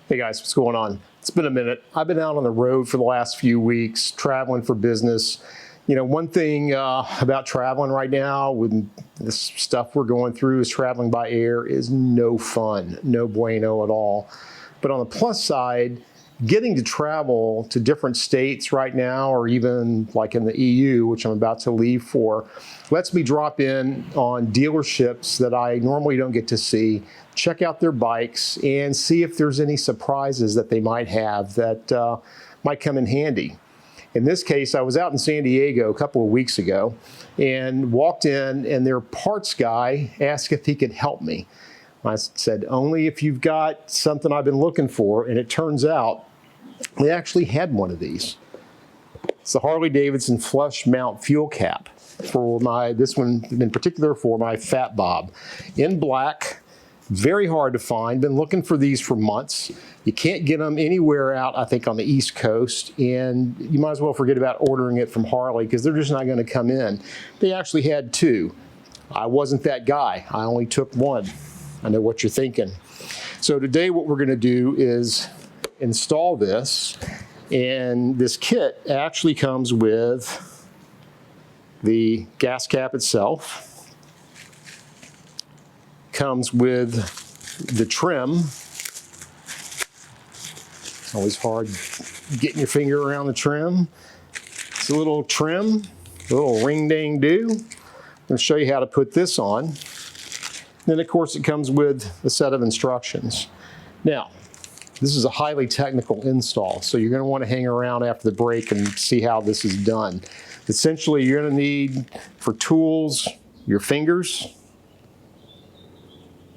Hey guys, what's going on? It's been a minute. I've been out on the road for the last few weeks, traveling for business. You know, one thing about traveling right now with this stuff we're going through is traveling by air is no fun, no bueno at all. But on the plus side, getting to travel to different states right now, or even like in the EU, which I'm about to leave for, lets me drop in on dealerships that I normally don't get to see, check out their bikes, and see if there's any surprises that they might have that might come in handy. In this case, I was out in San Diego a couple of weeks ago and walked in, and their parts guy asked if he could help me. I said, only if you've got something I've been looking for, and it turns out they actually had one of these. It's the Harley-Davidson flush mount fuel cap for this one in particular for my Fat Bob. In black, very hard to find, been looking for these for months. You can't get them anywhere out, I think, on the East Coast, and you might as well forget about ordering it from Harley because they're just not going to come in. They actually had two. I wasn't that guy. I only took one. I know what you're thinking. So today what we're going to do is install this, and this kit actually comes with the gas cap itself, comes with the trim. It's always hard getting your finger around the trim. It's a little trim, a little ring-dang-do. I'm going to show you how to put this on. Then, of course, it comes with a set of instructions. Now, this is a highly technical install, so you're going to want to hang around after the break and see how this is done. Essentially, you're going to need, for tools, your fingers,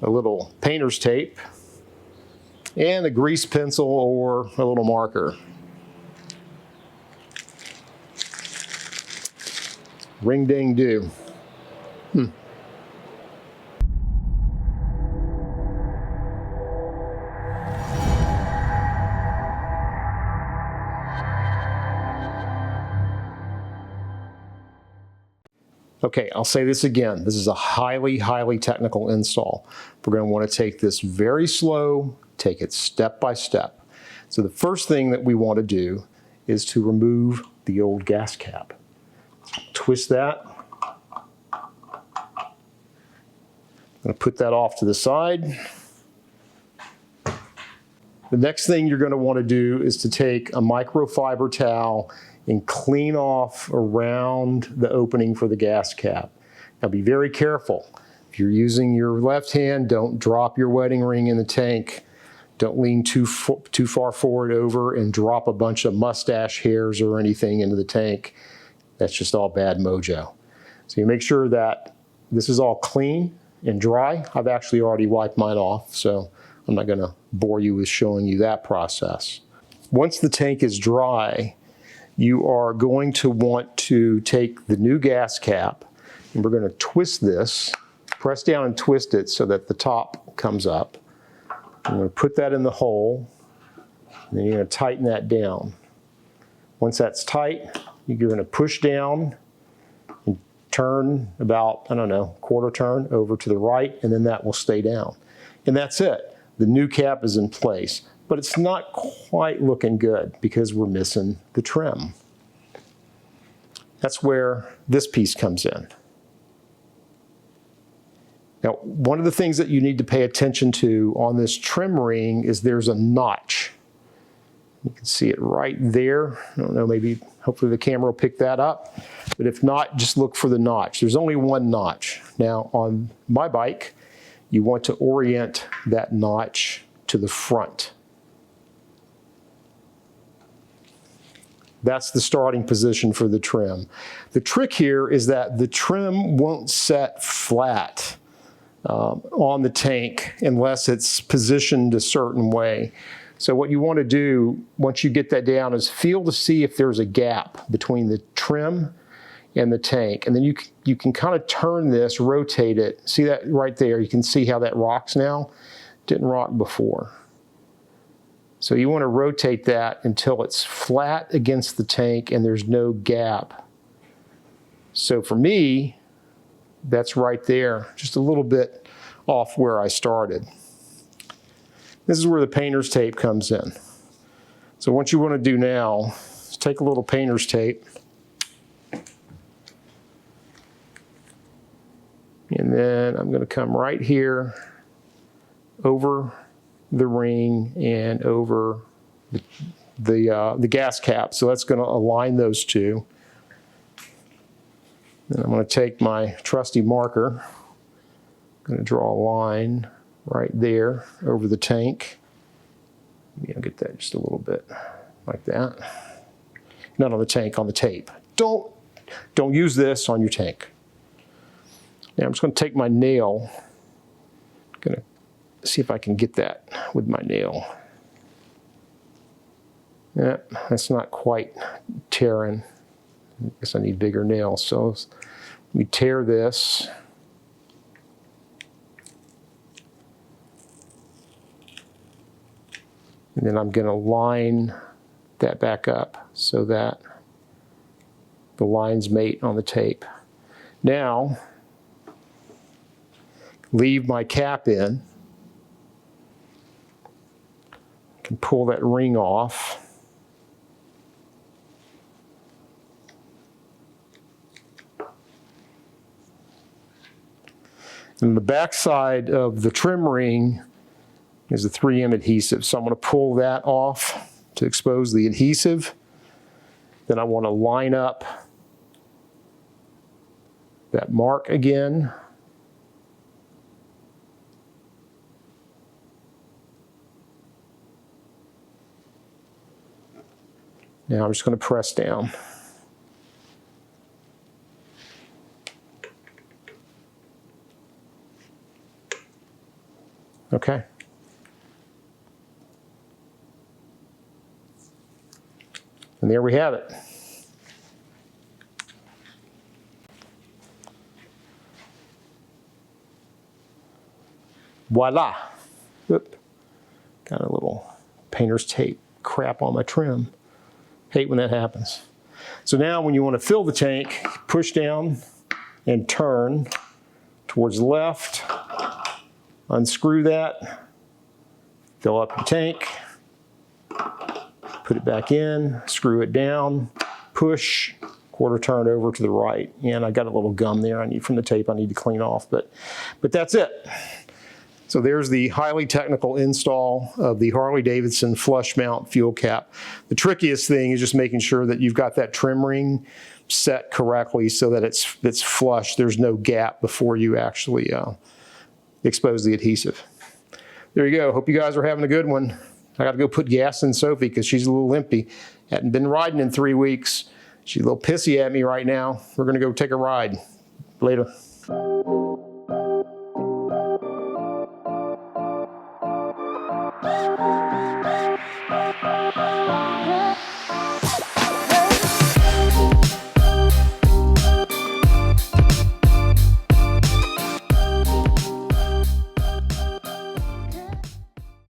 a little painter's tape, and a grease pencil or a little marker. Ring-ding-do. Okay, I'll say this again. This is a highly, highly technical install. We're going to want to take this very slow, take it step by step. So the first thing that we want to do is to remove the old gas cap. Twist that. I'm going to put that off to the side. The next thing you're going to want to do is to take a microfiber towel and clean off around the opening for the gas cap. Now be very careful. If you're using your left hand, don't drop your wedding ring in the tank. Don't lean too far forward over and drop a bunch of mustache hairs or anything into the tank. That's just all bad mojo. So you make sure that this is all clean and dry. I've actually already wiped mine off, so I'm not gonna bore you with showing you that process. Once the tank is dry, you are going to want to take the new gas cap, and we're going to twist this, press down and twist it so that the top comes up. I'm going to put that in the hole, and then you're going to tighten that down. Once that's tight, you're going to push down and turn about, I don't know, quarter turn over to the right, and then that will stay down. And that's it. The new cap is in place. But it's not quite looking good because we're missing the trim. That's where this piece comes in. Now, one of the things that you need to pay attention to on this trim ring is there's a notch. You can see it right there. I don't know, maybe, hopefully the camera will pick that up. But if not, just look for the notch. There's only one notch. Now, on my bike, you want to orient that notch to the front. That's the starting position for the trim. The trick here is that the trim won't set flat on the tank unless it's positioned a certain way. So what you want to do once you get that down is feel to see if there's a gap between the trim and the tank. And then you can kind of turn this, rotate it. See that right there? You can see how that rocks now. Didn't rock before. So you want to rotate that until it's flat against the tank and there's no gap. So for me, that's right there, just a little bit off where I started. This is where the painter's tape comes in. So what you want to do now is take a little painter's tape, and then I'm going to come right here over the ring and over the gas cap. So that's going to align those two. Then I'm going to take my trusty marker. I'm going to draw a line right there over the tank. Maybe I'll get that just a little bit like that. Not on the tank, on the tape. Don't use this on your tank. Now I'm just going to take my nail. I'm going to see if I can get that with my nail. Yeah, that's not quite tearing. I guess I need bigger nails. So let me tear this. And then I'm going to line that back up so that the lines mate on the tape. Now, leave my cap in. I can pull that ring off. And the back side of the trim ring is a 3M adhesive. So I'm going to pull that off to expose the adhesive. Then I want to line up that mark again. Now I'm just going to press down. Okay. And there we have it. Voila. Oop. Got a little painter's tape crap on my trim. Hate when that happens. So now when you want to fill the tank, push down and turn towards the left. Unscrew that. Fill up the tank. Put it back in, screw it down, push, quarter turn over to the right. And I got a little gum there from the tape I need to clean off, but that's it. So there's the highly technical install of the Harley-Davidson flush mount fuel cap. The trickiest thing is just making sure that you've got that trim ring set correctly so that it's flush. There's no gap before you actually expose the adhesive. There you go. Hope you guys are having a good one. I got to go put gas in Sophie because she's a little limpy. Hadn't been riding in 3 weeks. She's a little pissy at me right now. We're going to go take a ride. Later.